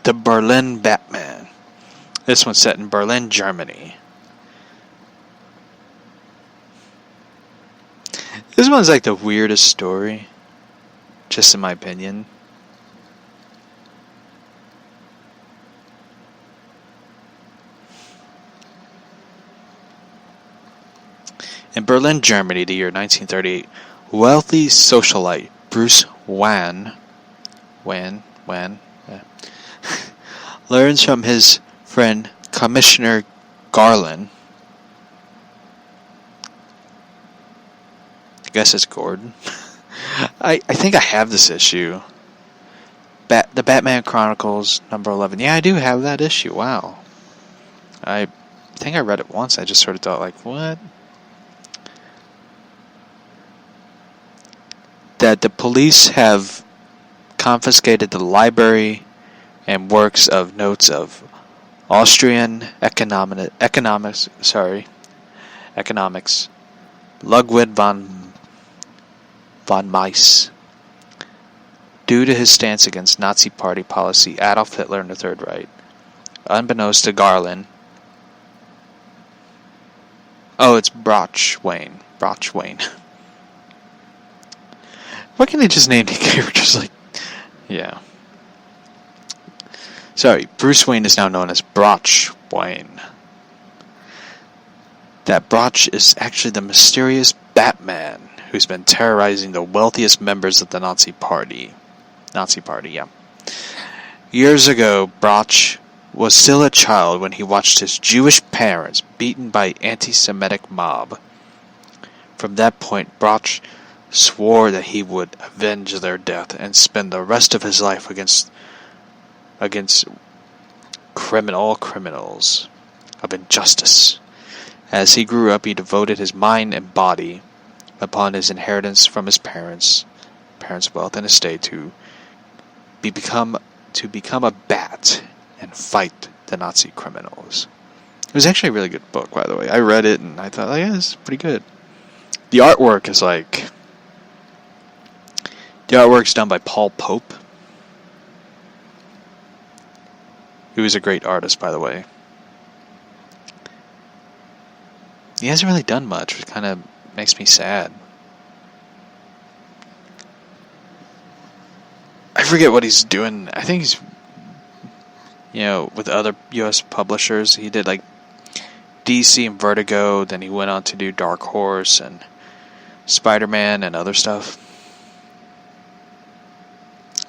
The Berlin Batman. This one's set in Berlin, Germany. This one's like the weirdest story, just in my opinion. In Berlin, Germany, the year 1938, wealthy socialite Bruce Wayne learns from his friend Commissioner Garland. I guess it's Gordon. I think I have this issue. The Batman Chronicles number 11. Yeah, I do have that issue. Wow. I think I read it once. I just sort of thought, like, what? That the police have confiscated the library and works of notes of Austrian economics, Ludwig von Mises. Due to his stance against Nazi Party policy, Adolf Hitler and the Third Reich, unbeknownst to Garland. Oh, it's Brochwayne. Why can't they just name the characters like... Yeah. Sorry, Bruce Wayne is now known as Brochwayne. That Broch is actually the mysterious Batman who's been terrorizing the wealthiest members of the Nazi Party. Yeah. Years ago, Broch was still a child when he watched his Jewish parents beaten by anti-Semitic mob. From that point, Broch swore that he would avenge their death and spend the rest of his life against all criminals of injustice. As he grew up, he devoted his mind and body, upon his inheritance from his parents' wealth and estate, to become a bat and fight the Nazi criminals. It was actually a really good book, by the way. I read it and I thought, oh yeah, this is pretty good. The artwork's done by Paul Pope, who is a great artist, by the way. He hasn't really done much, which kind of makes me sad. I forget what he's doing. I think he's, with other U.S. publishers. He did like DC and Vertigo, then he went on to do Dark Horse and Spider-Man and other stuff.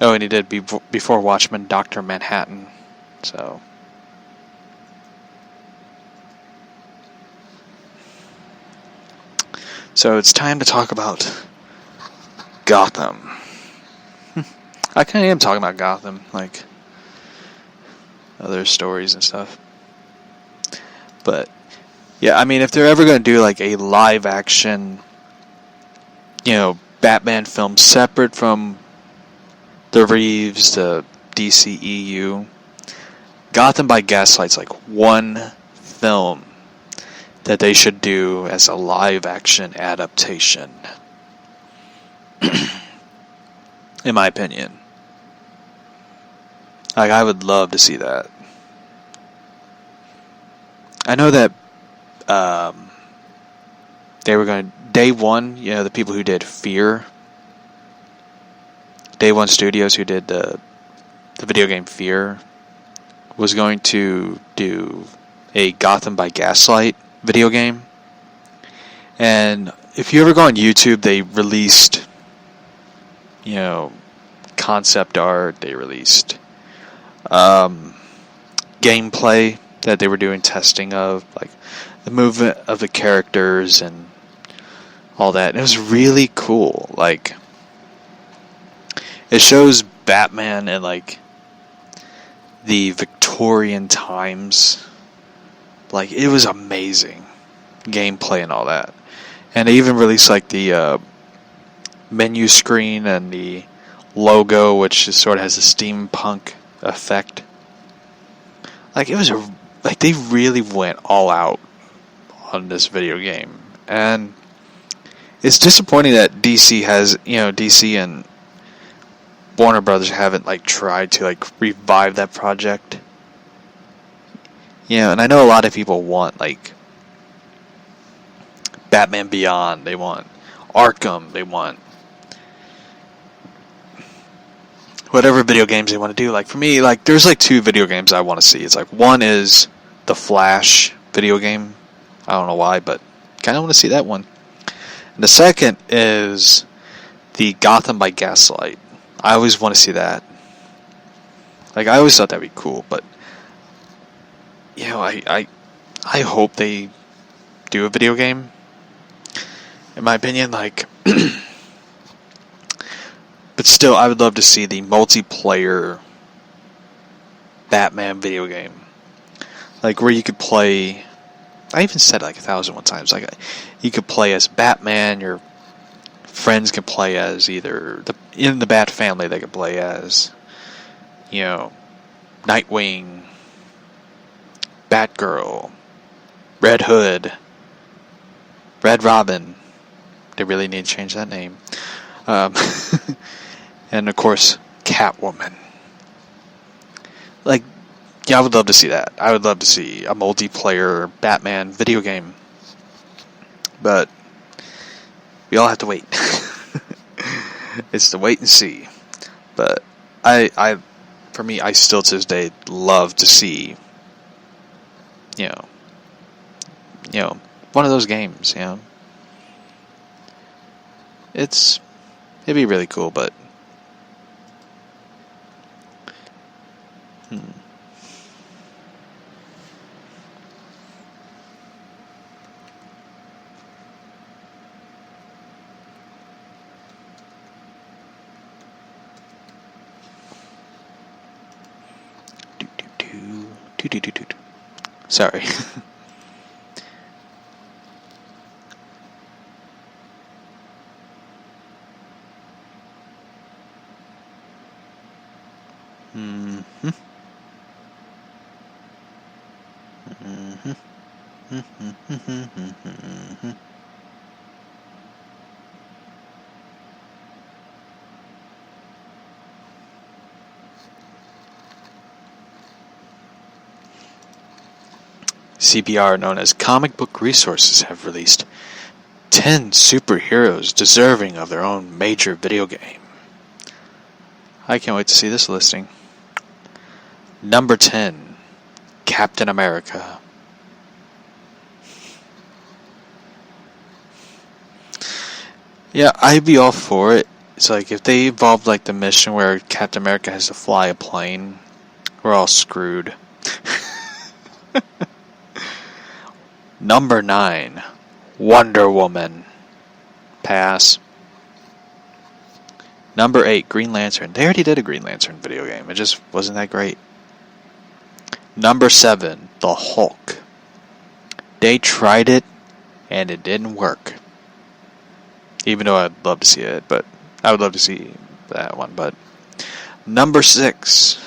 Oh, and he did before Watchmen, Dr. Manhattan. So it's time to talk about Gotham. I kind of am talking about Gotham, like other stories and stuff. But yeah, I mean, if they're ever going to do like a live action, Batman film separate from the Reeves, the DCEU, Gotham by Gaslight's like one film that they should do as a live action adaptation. In my opinion. Like, I would love to see that. I know that they were going to... Day One, the people who did Fear. Day One Studios, who did the video game Fear, was going to do a Gotham by Gaslight video game. And if you ever go on YouTube, they released, concept art. They released gameplay that they were doing testing of, like the movement of the characters and all that. And it was really cool. Like, it shows Batman in like the Victorian times. Like, it was amazing gameplay and all that. And they even released like the menu screen and the logo, which sort of has a steampunk effect. Like, it was they really went all out on this video game. And it's disappointing that DC has, DC and Warner Brothers haven't like tried to like revive that project. Yeah, and I know a lot of people want like Batman Beyond, they want Arkham, they want whatever video games they want to do. Like for me, like there's like 2 video games I want to see. It's like one is the Flash video game. I don't know why, but kind of want to see that one. And the second is the Gotham by Gaslight. I always want to see that. Like I always thought that'd be cool, but you know, I hope they do a video game. In my opinion, like, but still, I would love to see the multiplayer Batman video game, like where you could play. I even said it like 1,001 times. Like, you could play as Batman. Your friends can play as either in the Bat family. They could play as, you know, Nightwing, Batgirl, Red Hood, Red Robin. They really need to change that name. And of course, Catwoman. Like, yeah, I would love to see that. I would love to see a multiplayer Batman video game. But we all have to wait. It's to wait and see. But for me, I still to this day love to see, you know, one of those games, you know. It'd be really cool, but sorry. CBR, known as Comic Book Resources, have released 10 superheroes deserving of their own major video game. I can't wait to see this listing. Number 10, Captain America. Yeah, I'd be all for it. It's like if they evolved like the mission where Captain America has to fly a plane, we're all screwed. Number 9, Wonder Woman. Pass. Number 8, Green Lantern. They already did a Green Lantern video game. It just wasn't that great. Number 7, The Hulk. They tried it, and it didn't work. Even though I'd love to see it, but I would love to see that one. But number 6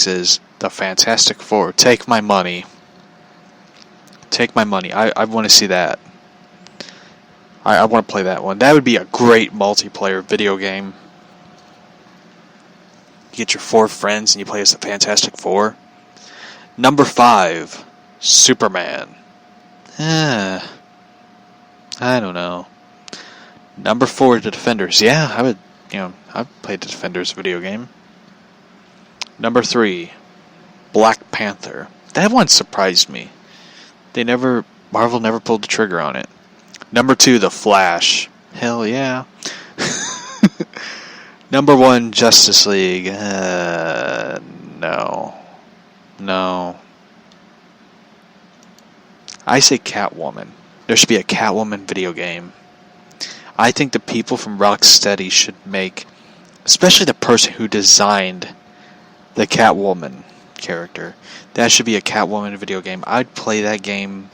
is The Fantastic Four. Take my money. Take my money. I want to see that. I want to play that one. That would be a great multiplayer video game. You get your 4 friends and you play as the Fantastic Four. Number 5, Superman. I don't know. Number 4, The Defenders. Yeah, I'd play the Defenders video game. Number 3, Black Panther. That one surprised me. Marvel never pulled the trigger on it. Number 2, The Flash. Hell yeah. Number 1, Justice League. No. I say Catwoman. There should be a Catwoman video game. I think the people from Rocksteady should make, especially the person who designed the Catwoman character, that should be a Catwoman video game. I'd play that game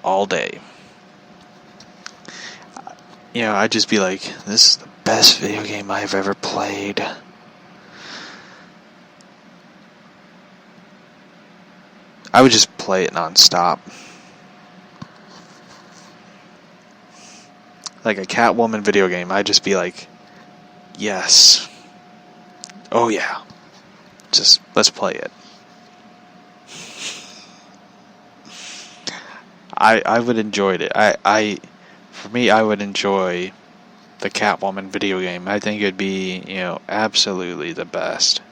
all day. I'd just be like, this is the best video game I've ever played. I would just play it non-stop. Like a Catwoman video game, I'd just be like, yes, oh yeah, just let's play it. I would enjoy it. For me, I would enjoy the Catwoman video game. I think it'd be, absolutely the best.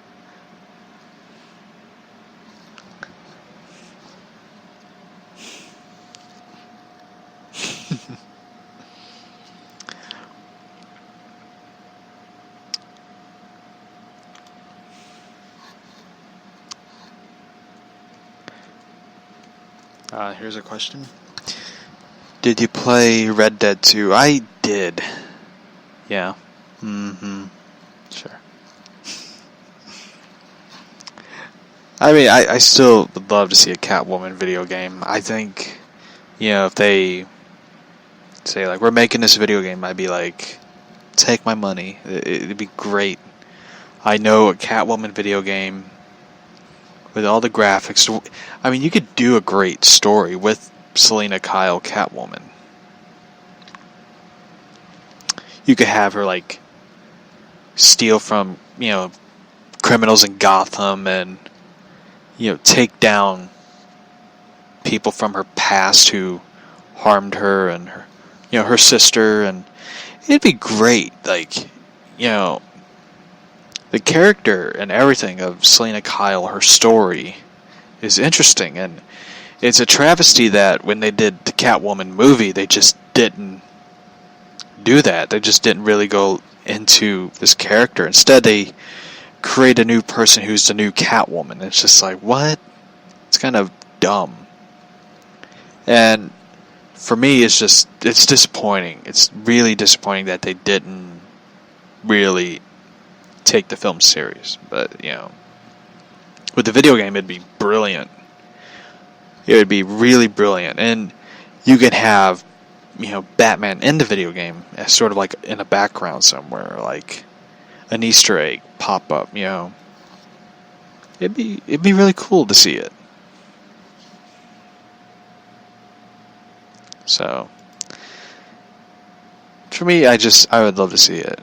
Here's a question. Did you play Red Dead 2? I did. Yeah. Sure. I mean, I still would love to see a Catwoman video game. I think, if they say, like, we're making this video game, I'd be like, take my money. It'd be great. I know a Catwoman video game with all the graphics. I mean, you could do a great story with Selena Kyle Catwoman. You could have her, like, steal from, criminals in Gotham and, take down people from her past who harmed her and her, her sister, and it'd be great. Like, the character and everything of Selena Kyle, her story, is interesting, and it's a travesty that when they did the Catwoman movie, they just didn't do that. They just didn't really go into this character. Instead, they create a new person who's the new Catwoman. It's just like, what? It's kind of dumb. And for me, it's disappointing. It's really disappointing that they didn't really take the film serious. But, with the video game, it'd be brilliant. It would be really brilliant. And you could have, Batman in the video game as sort of like in a background somewhere, like an Easter egg pop up, It'd be really cool to see it. So, for me, I would love to see it,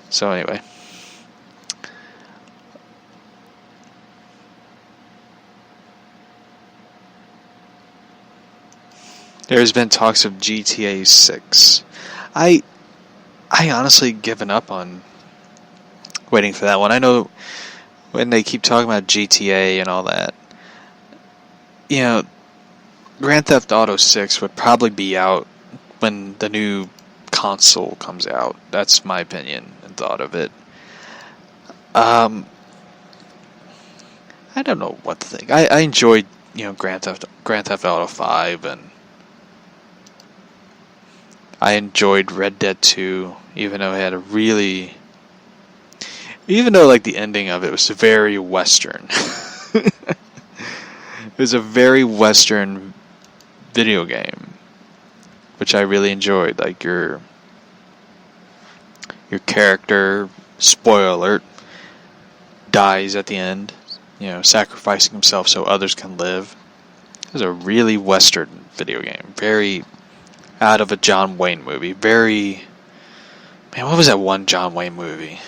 So anyway. There's been talks of GTA 6. I honestly given up on waiting for that one. I know when they keep talking about GTA and all that, Grand Theft Auto 6 would probably be out when the new console comes out. That's my opinion and thought of it. I don't know what to think. I enjoyed, Grand Theft Auto 5, and I enjoyed Red Dead 2, even though like the ending of it was very Western. It was a very Western video game, which I really enjoyed. Like your character, spoiler alert, dies at the end, sacrificing himself so others can live. It was a really Western video game, very out of a John Wayne movie. What was that one John Wayne movie?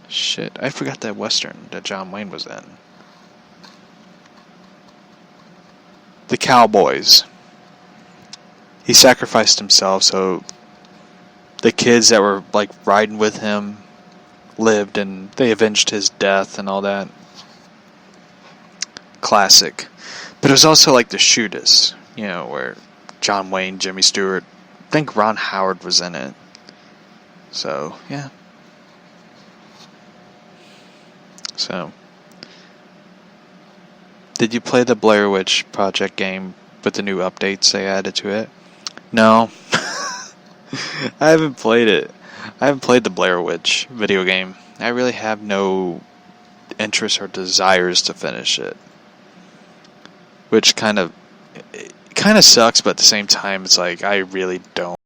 Shit, I forgot that Western that John Wayne was in. The Cowboys. He sacrificed himself so the kids that were like riding with him lived, and they avenged his death and all that. Classic. But it was also like The Shootist, where John Wayne, Jimmy Stewart, I think Ron Howard was in it. So, yeah. So, did you play the Blair Witch Project game with the new updates they added to it? No. I haven't played it. I haven't played the Blair Witch video game. I really have no interest or desires to finish it. Which kind of sucks, but at the same time, it's like, I really don't.